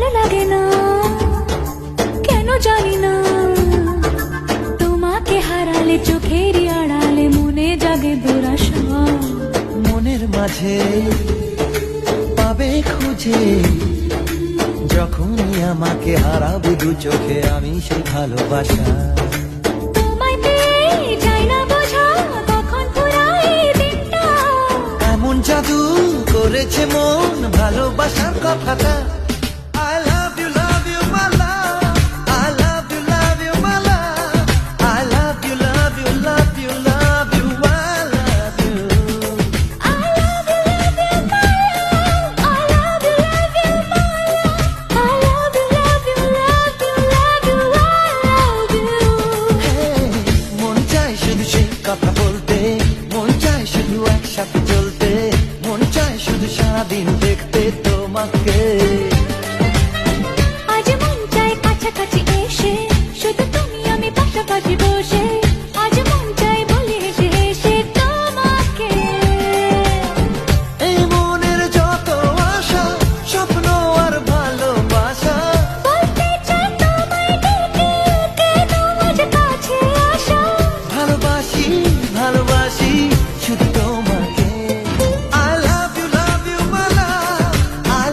ভালো লাগে না কেন জানি না, তোমাকে হারালে চোখেরই আড়ালে মনে জাগে দুরাশা। মনের মাঝে পাবে খুঁজে, যখনই আমাকে হারাবে দু চোখে আমি সেই ভালোবাসা। তোমায় পেয়ে যাই না বোঝা কখন ফুরায় দিনটা, এমন জাদু করেছে মন ভালোবাসার কথাটা। I love you, my love. I love you, my love. I love you, love you, love you, love you. I love you. I love you, my love. I love you, my love. I love you, love you, love you, love you. I love you. Hey, মন চায় শুধু সেই কথা বলতে, মন চায় শুধু একসাথে চলতে, মন চায় শুধু সারাদিন দেখতে তোমাকে।